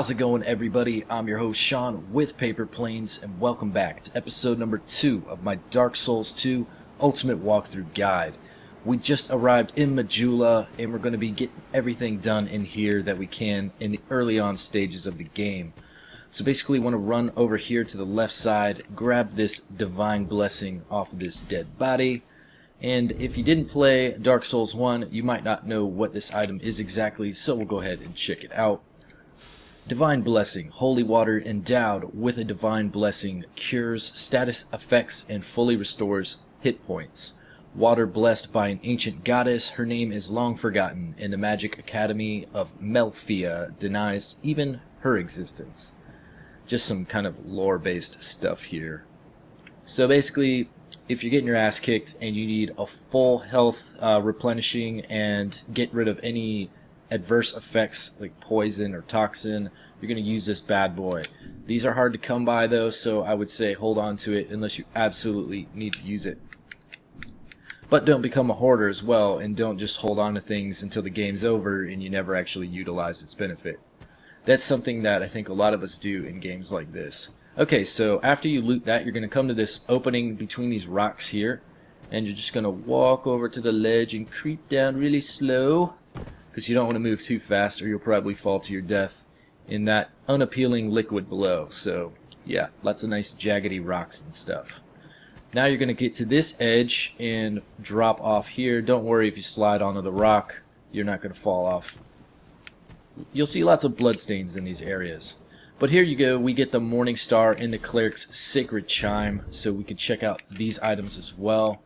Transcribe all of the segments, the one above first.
How's it going, everybody? I'm your host Sean with Paper Planes, and welcome back to episode number 2 of my Dark Souls 2 Ultimate Walkthrough Guide. We just arrived in Majula, and we're going to be getting everything done in here that we can in the early on stages of the game. So basically, want to run over here to the left side, grab this Divine Blessing off of this dead body. And if you didn't play Dark Souls 1, you might not know what this item is exactly, so we'll go ahead and check it out. Divine Blessing. Holy water endowed with a Divine Blessing cures status effects and fully restores hit points. Water blessed by an ancient goddess, her name is long forgotten, and the Magic Academy of Melfia denies even her existence. Just some kind of lore-based stuff here. So basically, if you're getting your ass kicked and you need a full health replenishing and get rid of any adverse effects like poison or toxin, you're going to use this bad boy. These are hard to come by though, so I would say hold on to it unless you absolutely need to use it. But don't become a hoarder as well, and don't just hold on to things until the game's over and you never actually utilize its benefit. That's something that I think a lot of us do in games like this. Okay, so after you loot that, you're going to come to this opening between these rocks here, and you're just going to walk over to the ledge and creep down really slow, because you don't want to move too fast or you'll probably fall to your death in that unappealing liquid below. So yeah, lots of nice jaggedy rocks and stuff. Now you're going to get to this edge and drop off here. Don't worry if you slide onto the rock, you're not going to fall off. You'll see lots of bloodstains in these areas. But here you go, we get the Morning Star and the Cleric's Sacred Chime, so we can check out these items as well.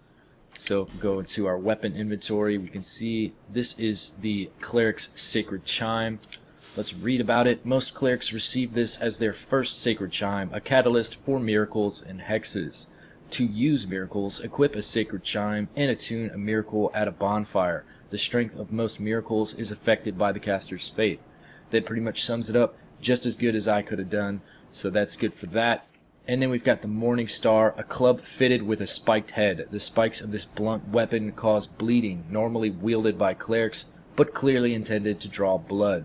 So if we go into our weapon inventory, we can see this is the Cleric's Sacred Chime. Let's read about it. Most clerics receive this as their first Sacred Chime, a catalyst for miracles and hexes. To use miracles, equip a Sacred Chime and attune a miracle at a bonfire. The strength of most miracles is affected by the caster's faith. That pretty much sums it up, just as good as I could have done, so that's good for that. And then we've got the Morning Star, a club fitted with a spiked head. The spikes of this blunt weapon cause bleeding, normally wielded by clerics, but clearly intended to draw blood.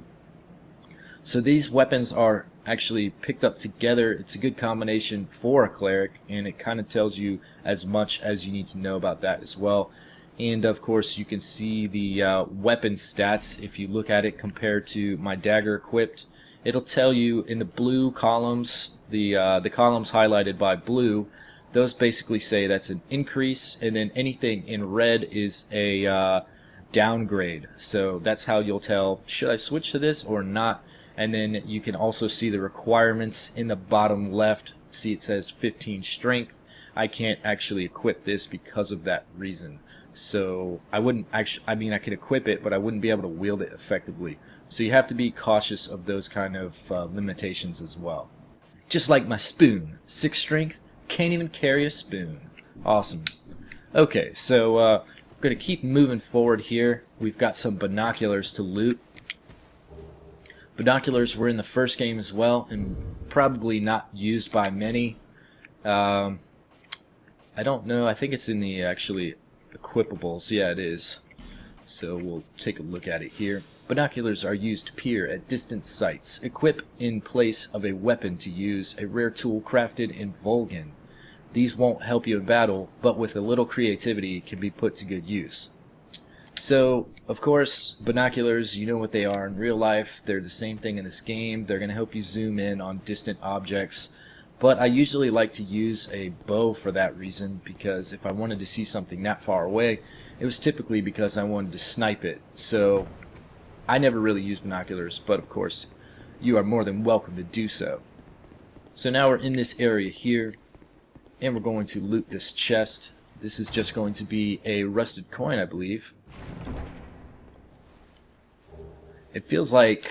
So these weapons are actually picked up together. It's a good combination for a cleric, and it kind of tells you as much as you need to know about that as well. And of course you can see the weapon stats if you look at it compared to my dagger equipped. It'll tell you in the blue columns, the columns highlighted by blue, those basically say that's an increase, and then anything in red is a downgrade. So that's how you'll tell, should I switch to this or not? And then you can also see the requirements in the bottom left. See, it says 15 strength. I can't actually equip this because of that reason. So I wouldn't actually, I mean I could equip it, but I wouldn't be able to wield it effectively. So you have to be cautious of those kind of limitations as well. Just like my spoon. 6 strength, can't even carry a spoon. Awesome. Okay, so we're going to keep moving forward here. We've got some binoculars to loot. Binoculars were in the first game as well, and probably not used by many. I don't know, I think it's in the actually equipables. Yeah, it is. So we'll take a look at it here. Binoculars are used to peer at distant sights. Equip in place of a weapon to use, a rare tool crafted in Volgan. These won't help you in battle, but with a little creativity can be put to good use. So, of course, binoculars, you know what they are in real life. They're the same thing in this game. They're going to help you zoom in on distant objects. But I usually like to use a bow for that reason, because if I wanted to see something that far away, it was typically because I wanted to snipe it. So I never really use binoculars, but of course you are more than welcome to do so. So now we're in this area here, and we're going to loot this chest. This is just going to be a rusted coin, I believe. It feels like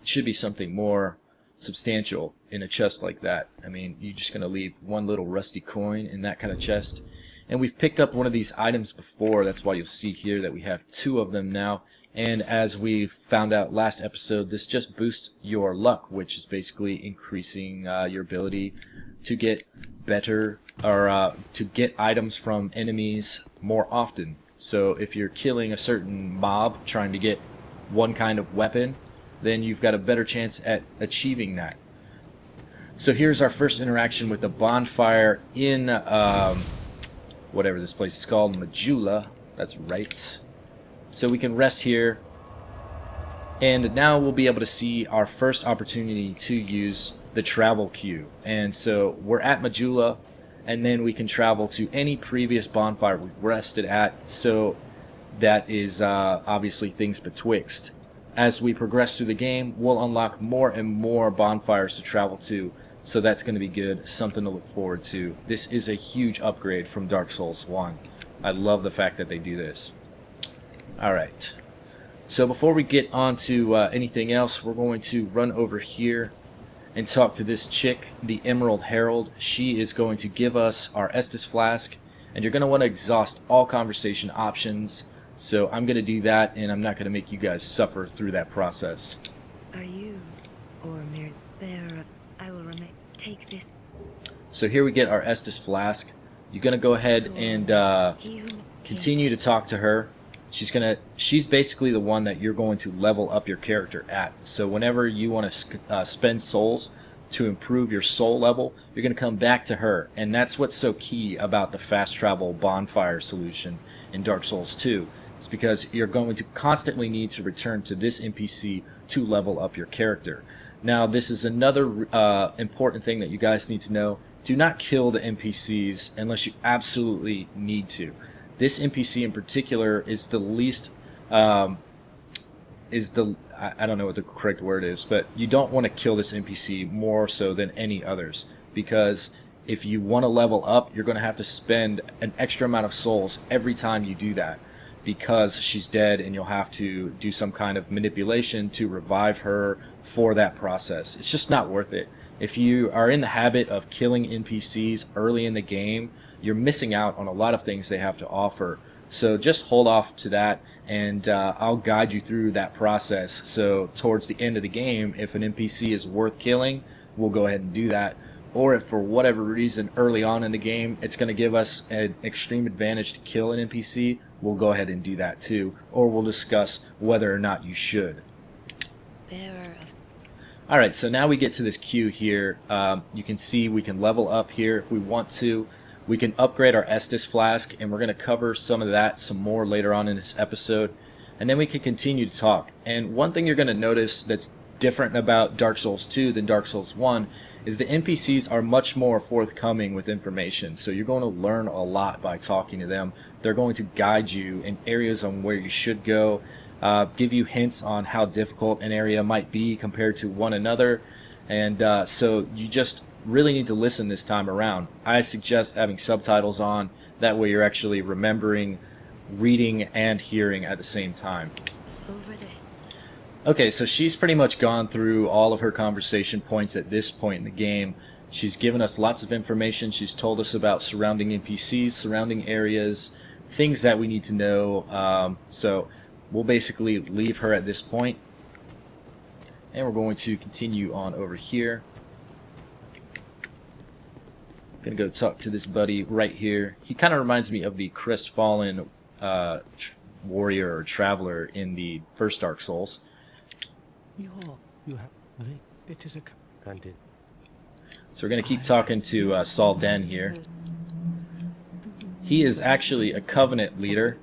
it should be something more substantial in a chest like that. I mean, you're just going to leave one little rusty coin in that kind of chest. And we've picked up one of these items before. That's why you'll see here that we have 2 of them now. And as we found out last episode, this just boosts your luck, which is basically increasing your ability to get better, or to get items from enemies more often. So if you're killing a certain mob trying to get one kind of weapon, then you've got a better chance at achieving that. So here's our first interaction with the bonfire in whatever this place is called, Majula. That's right. So we can rest here, and now we'll be able to see our first opportunity to use the travel queue. And so we're at Majula, and then we can travel to any previous bonfire we've rested at. So that is obviously things betwixt. As we progress through the game, we'll unlock more and more bonfires to travel to, so that's going to be good, something to look forward to. This is a huge upgrade from Dark Souls 1. I love the fact that they do this. Alright, so before we get on to anything else, we're going to run over here and talk to this chick, the Emerald Herald. She is going to give us our Estus flask, and you're going to want to exhaust all conversation options. So I'm going to do that, and I'm not going to make you guys suffer through that process. Are you, or mere bearer of... I will take this. So here we get our Estus flask. You're going to go ahead and continue to talk to her. She's basically the one that you're going to level up your character at. So whenever you want to spend souls to improve your soul level, you're going to come back to her. And that's what's so key about the fast travel bonfire solution in Dark Souls 2. It's because you're going to constantly need to return to this NPC to level up your character. Now, this is another important thing that you guys need to know. Do not kill the NPCs unless you absolutely need to. This NPC in particular is the least, I don't know what the correct word is, but you don't want to kill this NPC more so than any others, because if you want to level up, you're going to have to spend an extra amount of souls every time you do that, because she's dead, and you'll have to do some kind of manipulation to revive her for that process. It's just not worth it. If you are in the habit of killing NPCs early in the game, you're missing out on a lot of things they have to offer. So just hold off to that, and I'll guide you through that process. So towards the end of the game, if an NPC is worth killing, we'll go ahead and do that. Or if for whatever reason early on in the game it's going to give us an extreme advantage to kill an NPC, we'll go ahead and do that too. Or we'll discuss whether or not you should. Alright, so now we get to this queue here. You can see we can level up here if we want to. We can upgrade our Estus flask, and we're going to cover some of that some more later on in this episode. And then we can continue to talk. And one thing you're going to notice that's different about Dark Souls 2 than Dark Souls 1 is the NPCs are much more forthcoming with information. So you're going to learn a lot by talking to them. They're going to guide you in areas on where you should go, give you hints on how difficult an area might be compared to one another. And so you just really need to listen this time around. I suggest having subtitles on. That way you're actually remembering, reading, and hearing at the same time. Over there. Okay, so she's pretty much gone through all of her conversation points at this point in the game. She's given us lots of information. She's told us about surrounding NPCs, surrounding areas, things that we need to know. So we'll basically leave her at this point, and we're going to continue on over here. Gonna go talk to this buddy right here. He kind of reminds me of the crestfallen warrior or traveler in the first Dark Souls. So we're gonna keep talking to Saul Den here. He is actually a Covenant leader,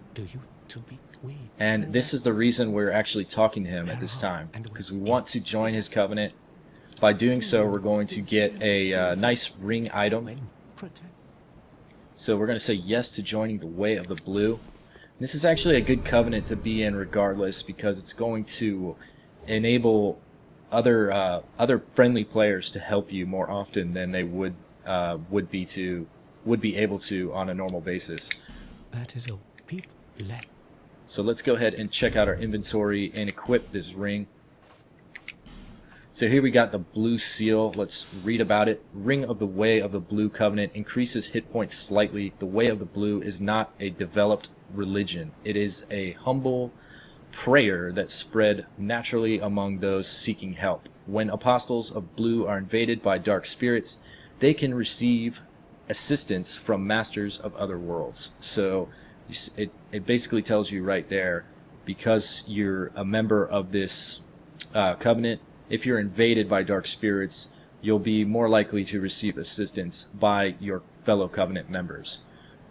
and this is the reason we're actually talking to him at this time, because we want to join his Covenant. By doing so, we're going to get a nice ring item. So we're going to say yes to joining the Way of the Blue. This is actually a good Covenant to be in regardless, because it's going to enable other friendly players to help you more often than they would be able to on a normal basis. So let's go ahead and check out our inventory and equip this ring. So here we got the blue seal. Let's read about it. Ring of the Way of the Blue Covenant increases hit points slightly. The Way of the Blue is not a developed religion. It is a humble prayer that spread naturally among those seeking help. When apostles of blue are invaded by dark spirits, they can receive assistance from masters of other worlds. So it basically tells you right there, because you're a member of this covenant. If you're invaded by dark spirits, you'll be more likely to receive assistance by your fellow covenant members.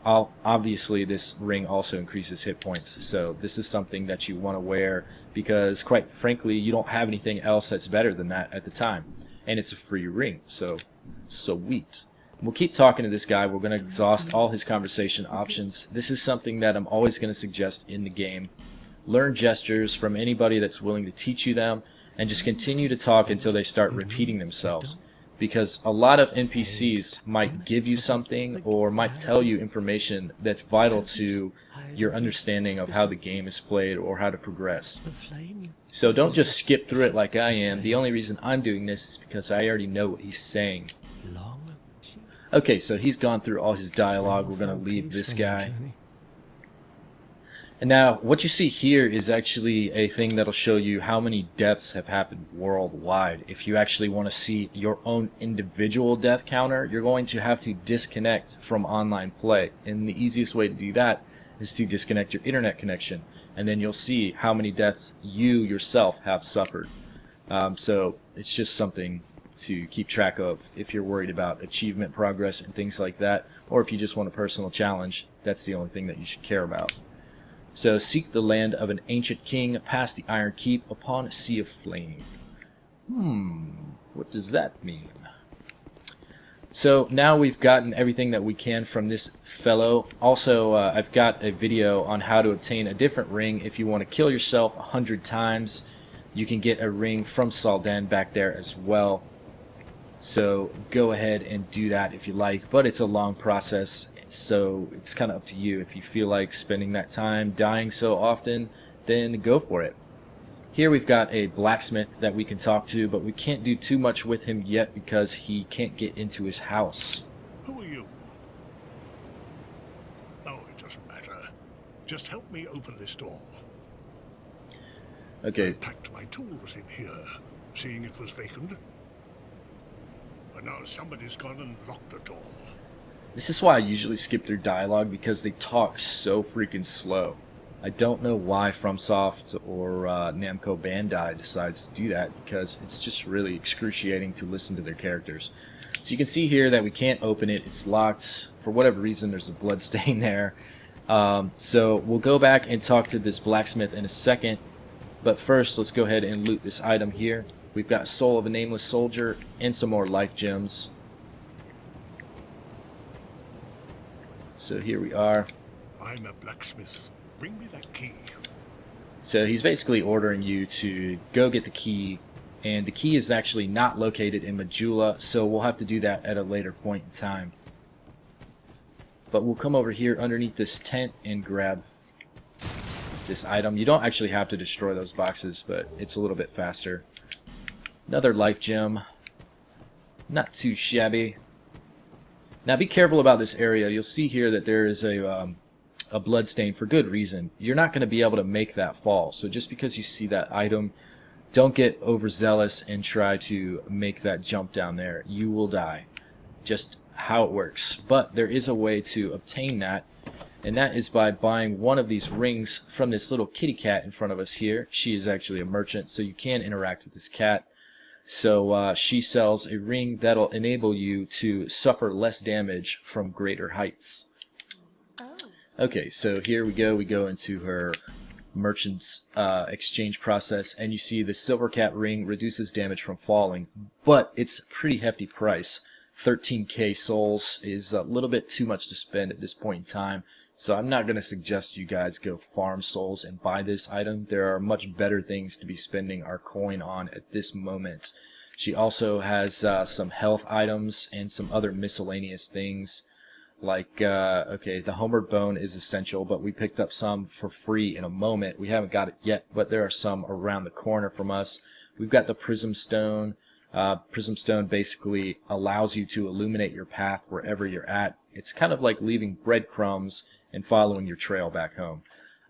Obviously, this ring also increases hit points, so this is something that you want to wear because, quite frankly, you don't have anything else that's better than that at the time. And it's a free ring, so sweet. We'll keep talking to this guy. We're going to exhaust all his conversation options. This is something that I'm always going to suggest in the game. Learn gestures from anybody that's willing to teach you them, and just continue to talk until they start repeating themselves. Because a lot of NPCs might give you something or might tell you information that's vital to your understanding of how the game is played or how to progress. So don't just skip through it like I am. The only reason I'm doing this is because I already know what he's saying. Okay, so he's gone through all his dialogue. We're going to leave this guy. And now, what you see here is actually a thing that'll show you how many deaths have happened worldwide. If you actually want to see your own individual death counter, you're going to have to disconnect from online play. And the easiest way to do that is to disconnect your internet connection. And then you'll see how many deaths you yourself have suffered. So it's just something to keep track of if you're worried about achievement progress and things like that. Or if you just want a personal challenge, that's the only thing that you should care about. So, seek the land of an ancient king, past the Iron Keep, upon a sea of flame. What does that mean? So, now we've gotten everything that we can from this fellow. Also, I've got a video on how to obtain a different ring. If you want to kill yourself 100 times, you can get a ring from Saldan back there as well. So, go ahead and do that if you like, but it's a long process. So it's kind of up to you. If you feel like spending that time dying so often, then go for it. Here we've got a blacksmith that we can talk to, but we can't do too much with him yet because he can't get into his house. Who are you? Oh, it doesn't matter. Just help me open this door. Okay. I packed my tools in here, seeing it was vacant. But now somebody's gone and locked the door. This is why I usually skip through dialogue, because they talk so freaking slow. I don't know why FromSoft or Namco Bandai decides to do that, because it's just really excruciating to listen to their characters. So you can see here that we can't open it. It's locked. For whatever reason, there's a blood stain there. So we'll go back and talk to this blacksmith in a second. But first, let's go ahead and loot this item here. We've got Soul of a Nameless Soldier and some more life gems. So here we are. I'm a blacksmith. Bring me that key. So he's basically ordering you to go get the key, and the key is actually not located in Majula, so we'll have to do that at a later point in time. But we'll come over here underneath this tent and grab this item. You don't actually have to destroy those boxes, but it's a little bit faster. Another life gem. Not too shabby. Now be careful about this area. You'll see here that there is a blood stain for good reason. You're not going to be able to make that fall. So just because you see that item, don't get overzealous and try to make that jump down there. You will die. Just how it works. But there is a way to obtain that, and that is by buying one of these rings from this little kitty cat in front of us here. She is actually a merchant, so you can interact with this cat. So she sells a ring that'll enable you to suffer less damage from greater heights. Oh. Okay, so here we go into her merchant's exchange process, and you see the silver cat ring reduces damage from falling, but it's a pretty hefty price. 13k souls is a little bit too much to spend at this point in time, so I'm not going to suggest you guys go farm souls and buy this item. There are much better things to be spending our coin on at this moment. She also has some health items and some other miscellaneous things. Like, okay, the homeward bone is essential, but we picked up some for free in a moment. We haven't got it yet, but there are some around the corner from us. We've got the prism stone. Prism stone basically allows you to illuminate your path wherever you're at. It's kind of like leaving breadcrumbs and following your trail back home.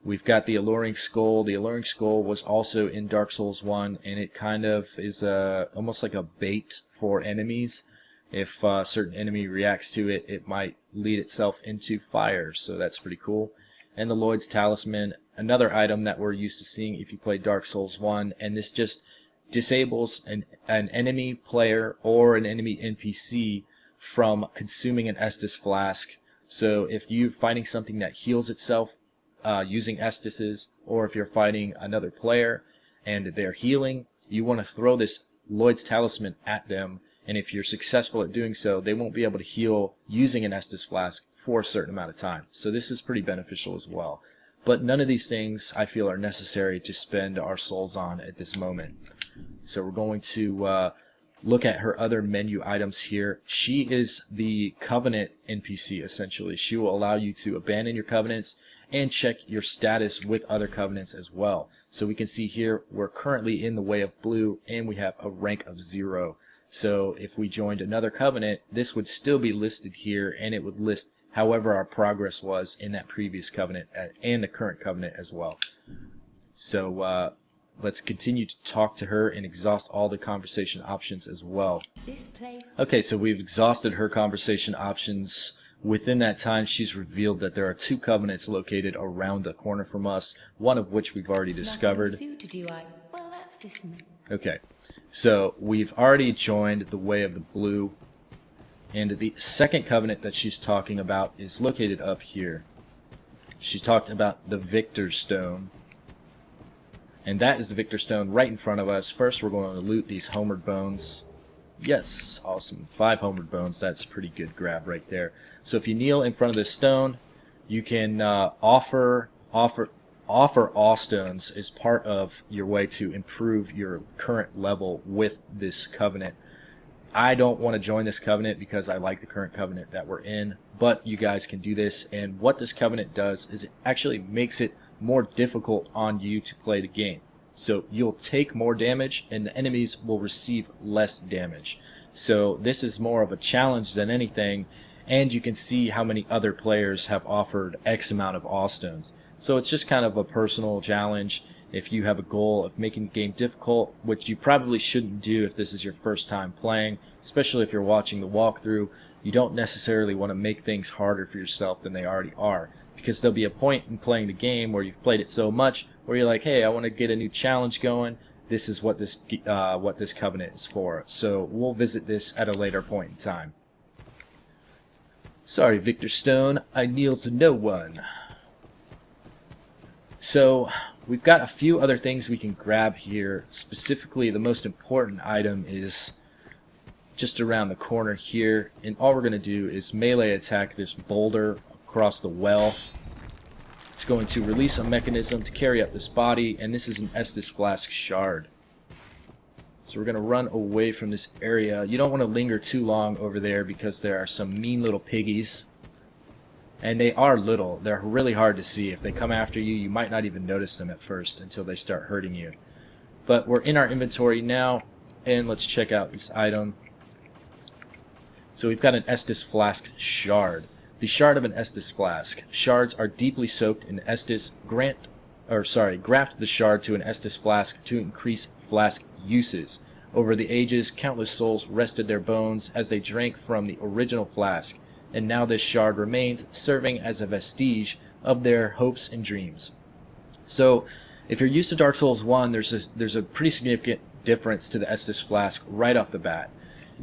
We've got the Alluring Skull. The Alluring Skull was also in Dark Souls 1, and it kind of is almost like a bait for enemies. If a certain enemy reacts to it, it might lead itself into fire, so that's pretty cool. And the Lloyd's Talisman, another item that we're used to seeing if you play Dark Souls 1, and this just disables an enemy player or an enemy NPC from consuming an Estus flask. So if you're fighting something that heals itself using Estuses, or if you're fighting another player and they're healing, you want to throw this Lloyd's Talisman at them, and if you're successful at doing so, they won't be able to heal using an Estus flask for a certain amount of time. So this is pretty beneficial as well. But none of these things I feel are necessary to spend our souls on at this moment. So we're going to look at her other menu items here. She is the Covenant NPC, essentially. She will allow you to abandon your covenants and check your status with other covenants as well. So we can see here we're currently in the Way of Blue and we have a rank of 0. So if we joined another covenant, this would still be listed here, and it would list however our progress was in that previous covenant and the current covenant as well. So let's continue to talk to her and exhaust all the conversation options as well. Okay, so we've exhausted her conversation options. Within that time, she's revealed that there are 2 covenants located around the corner from us, one of which we've already discovered. Okay, so we've already joined the Way of the Blue, and the second covenant that she's talking about is located up here. She talked about the Victor Stone, and that is the Victor Stone right in front of us. First, we're going to loot these Homered Bones. Yes, awesome. 5 Homered Bones. That's a pretty good grab right there. So if you kneel in front of this stone, you can offer awe stones as part of your way to improve your current level with this covenant. I don't want to join this covenant because I like the current covenant that we're in, but you guys can do this, and what this covenant does is it actually makes it more difficult on you to play the game. So you'll take more damage and the enemies will receive less damage. So this is more of a challenge than anything, and you can see how many other players have offered X amount of awe stones. So it's just kind of a personal challenge. If you have a goal of making the game difficult, which you probably shouldn't do if this is your first time playing, especially if you're watching the walkthrough, you don't necessarily want to make things harder for yourself than they already are. Because there'll be a point in playing the game where you've played it so much where you're like, hey, I want to get a new challenge going. This is what this covenant is for. So we'll visit this at a later point in time. Sorry, Victor Stone, I kneel to no one. So we've got a few other things we can grab here. Specifically, the most important item is just around the corner here, and all we're going to do is melee attack this boulder across the well. It's going to release a mechanism to carry up this body, and this is an Estus flask shard. So we're going to run away from this area. You don't want to linger too long over there because there are some mean little piggies. And they are little. They're really hard to see. If they come after you, you might not even notice them at first until they start hurting you. But we're in our inventory now, and let's check out this item. So we've got an Estus flask shard. The shard of an Estus flask. Shards are deeply soaked in Estus. Graft the shard to an Estus flask to increase flask uses. Over the ages, countless souls rested their bones as they drank from the original flask, and now this shard remains, serving as a vestige of their hopes and dreams. So, if you're used to Dark Souls 1, there's a pretty significant difference to the Estus flask right off the bat.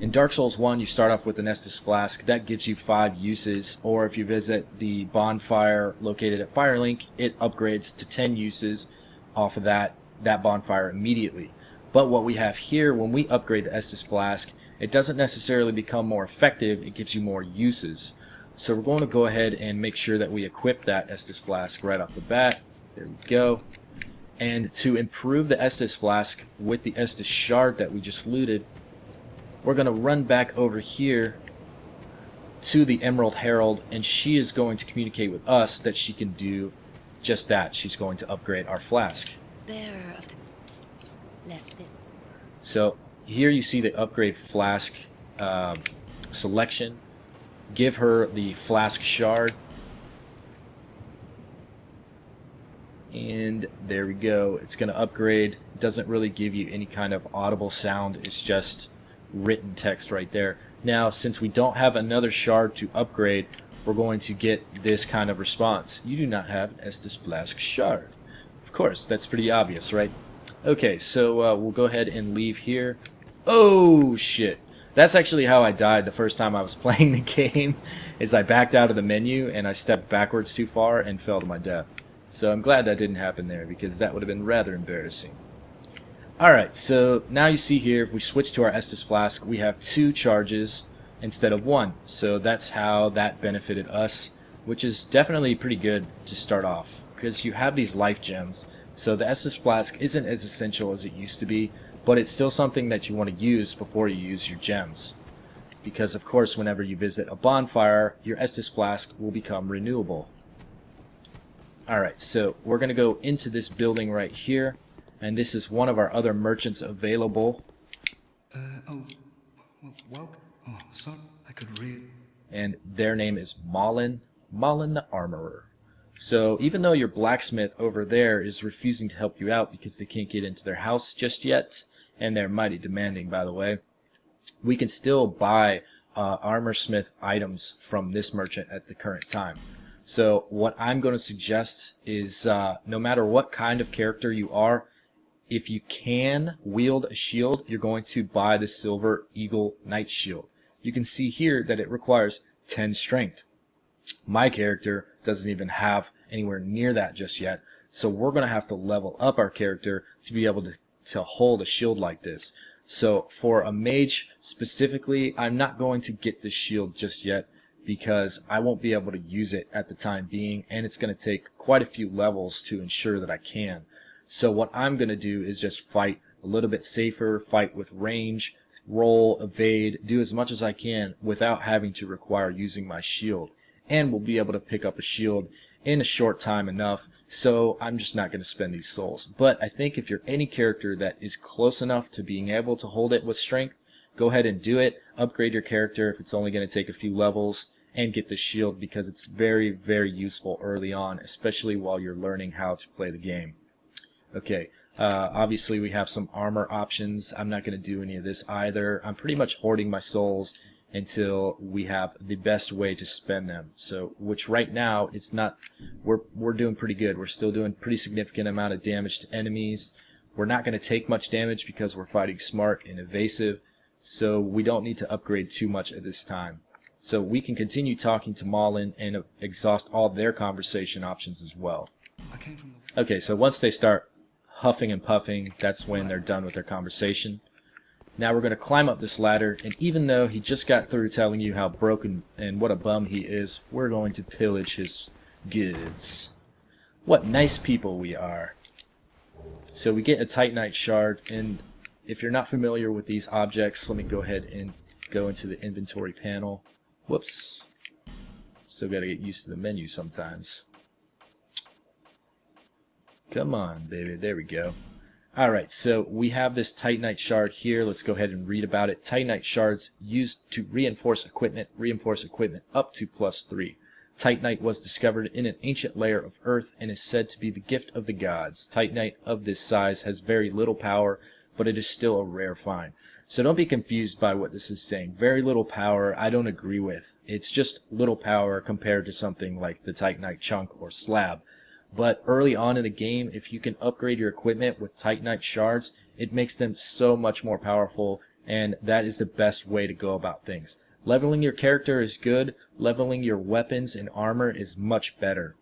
In Dark Souls 1, you start off with an Estus flask. That gives you 5 uses, or if you visit the bonfire located at Firelink, it upgrades to 10 uses off of that bonfire immediately. But what we have here, when we upgrade the Estus flask, it doesn't necessarily become more effective, it gives you more uses. So we're going to go ahead and make sure that we equip that Estus flask right off the bat. There we go. And to improve the Estus flask with the Estus shard that we just looted, we're going to run back over here to the Emerald Herald, and she is going to communicate with us that she can do just that. She's going to upgrade our flask. Bearer of the So here you see the upgrade flask selection. Give her the flask shard. And there we go. It's going to upgrade. It doesn't really give you any kind of audible sound. It's just written text right there. Now, since we don't have another shard to upgrade, we're going to get this kind of response. You do not have an Estus flask shard. Of course, that's pretty obvious, right? Okay, so we'll go ahead and leave here. Oh, shit. That's actually how I died the first time I was playing the game, is I backed out of the menu and I stepped backwards too far and fell to my death. So I'm glad that didn't happen there, because that would have been rather embarrassing. Alright, so now you see here, if we switch to our Estus flask, we have 2 charges instead of 1. So that's how that benefited us, which is definitely pretty good to start off, because you have these life gems. So the Estus flask isn't as essential as it used to be, but it's still something that you want to use before you use your gems. Because of course, whenever you visit a bonfire, your Estus flask will become renewable. Alright, so we're going to go into this building right here, and this is one of our other merchants available. Sorry, I could read. And their name is Malin the Armorer. So even though your blacksmith over there is refusing to help you out because they can't get into their house just yet, and they're mighty demanding, by the way, we can still buy armorsmith items from this merchant at the current time. So what I'm going to suggest is no matter what kind of character you are, if you can wield a shield, you're going to buy the Silver Eagle Knight Shield. You can see here that it requires 10 strength. My character doesn't even have anywhere near that just yet, so we're going to have to level up our character to be able to hold a shield like this. So for a mage specifically, I'm not going to get this shield just yet because I won't be able to use it at the time being, and it's going to take quite a few levels to ensure that I can. So what I'm going to do is just fight a little bit safer, fight with range, roll, evade, do as much as I can without having to require using my shield. And we'll be able to pick up a shield in a short time enough, so I'm just not going to spend these souls. But I think if you're any character that is close enough to being able to hold it with strength, go ahead and do it. Upgrade your character if it's only going to take a few levels, and get the shield because it's very, very useful early on, especially while you're learning how to play the game. Okay, obviously we have some armor options. I'm not going to do any of this either. I'm pretty much hoarding my souls until we have the best way to spend them. So, which right now, it's not, we're doing pretty good. We're still doing pretty significant amount of damage to enemies. We're not going to take much damage because we're fighting smart and evasive, so we don't need to upgrade too much at this time. So we can continue talking to Malin and exhaust all their conversation options as well. Okay, so once they start huffing and puffing, that's when they're done with their conversation. Now we're going to climb up this ladder, and even though he just got through telling you how broken and what a bum he is, we're going to pillage his goods. What nice people we are. So we get a Titanite shard, and if you're not familiar with these objects, let me go ahead and go into the inventory panel. Whoops. Still got to get used to the menu sometimes. Come on, baby. There we go. Alright, so we have this Titanite shard here. Let's go ahead and read about it. Titanite shards used to reinforce equipment up to +3. Titanite was discovered in an ancient layer of earth and is said to be the gift of the gods. Titanite of this size has very little power, but it is still a rare find. So don't be confused by what this is saying. Very little power, I don't agree with. It's just little power compared to something like the Titanite chunk or slab. But early on in the game, if you can upgrade your equipment with Titanite shards, it makes them so much more powerful, and that is the best way to go about things. Leveling your character is good, leveling your weapons and armor is much better.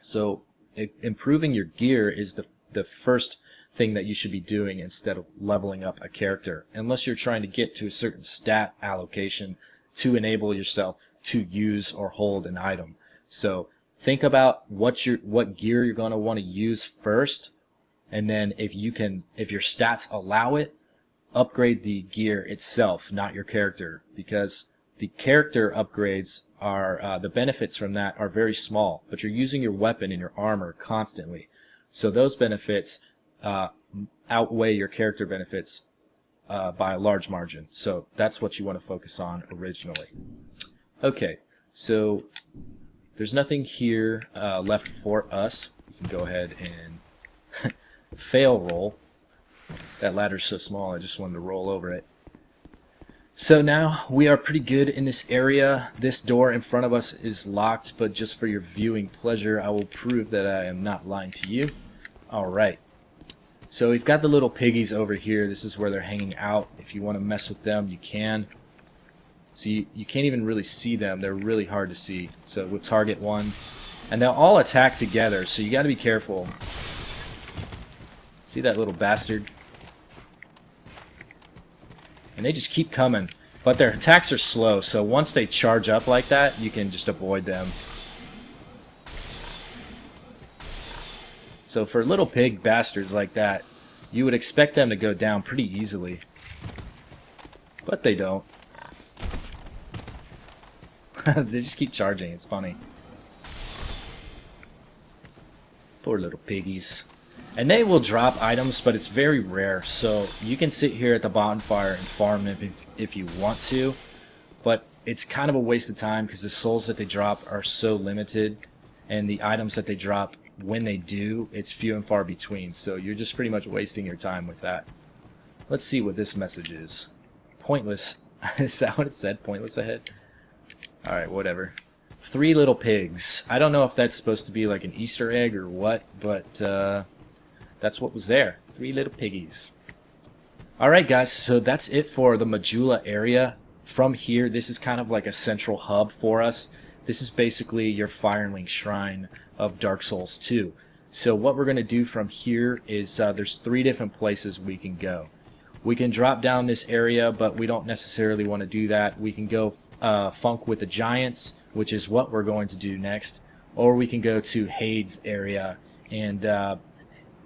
So improving your gear is the first thing that you should be doing instead of leveling up a character, unless you're trying to get to a certain stat allocation to enable yourself to use or hold an item. So think about what gear you're going to want to use first, and then if your stats allow it, upgrade the gear itself, not your character, because the character upgrades are the benefits from that are very small, but you're using your weapon and your armor constantly, so those benefits outweigh your character benefits by a large margin. So that's what you want to focus on originally. Okay, so there's nothing here left for us. We can go ahead and fail roll. That ladder's so small, I just wanted to roll over it. So now we are pretty good in this area. This door in front of us is locked, but just for your viewing pleasure, I will prove that I am not lying to you. Alright. So we've got the little piggies over here. This is where they're hanging out. If you want to mess with them, you can. So you can't even really see them. They're really hard to see. So we'll target one. And they'll all attack together, so you got to be careful. See that little bastard? And they just keep coming. But their attacks are slow, so once they charge up like that, you can just avoid them. So for little pig bastards like that, you would expect them to go down pretty easily. But they don't. They just keep charging, it's funny. Poor little piggies. And they will drop items, but it's very rare. So you can sit here at the bonfire and farm if you want to. But it's kind of a waste of time because the souls that they drop are so limited. And the items that they drop, when they do, it's few and far between. So you're just pretty much wasting your time with that. Let's see what this message is. Pointless. Is that what it said? Pointless ahead? Alright, whatever. 3 little pigs. I don't know if that's supposed to be like an Easter egg or what, but that's what was there. 3 little piggies. Alright guys, so that's it for the Majula area. From here, this is kind of like a central hub for us. This is basically your Firelink Shrine of Dark Souls 2. So what we're going to do from here is there's 3 different places we can go. We can drop down this area, but we don't necessarily want to do that. We can go funk with the giants, which is what we're going to do next, or we can go to Hade's area, and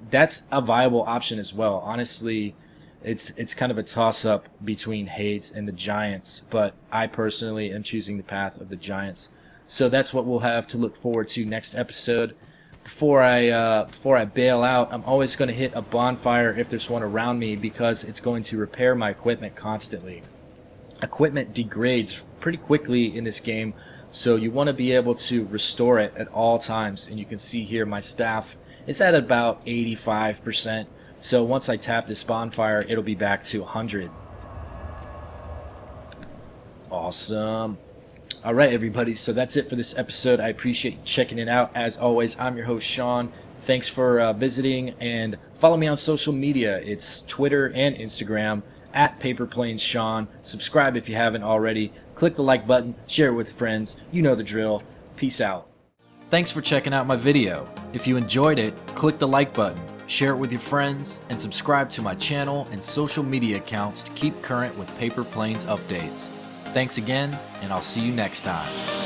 that's a viable option as well. Honestly, it's kind of a toss-up between Hade's and the giants, but I personally am choosing the path of the giants. So that's what we'll have to look forward to next episode. Before I bail out, I'm always going to hit a bonfire if there's one around me because it's going to repair my equipment constantly. Equipment degrades pretty quickly in this game, so you want to be able to restore it at all times. And you can see here my staff is at about 85%. So once I tap this bonfire, it'll be back to 100. Awesome. Alright everybody, so that's it for this episode. I appreciate you checking it out. As always, I'm your host Sean. Thanks for visiting, and follow me on social media. It's Twitter and Instagram at PaperPlanesSean. Subscribe if you haven't already. Click the like button, share it with friends. You know the drill. Peace out. Thanks for checking out my video. If you enjoyed it, click the like button, share it with your friends, and subscribe to my channel and social media accounts to keep current with Paper Planes updates. Thanks again, and I'll see you next time.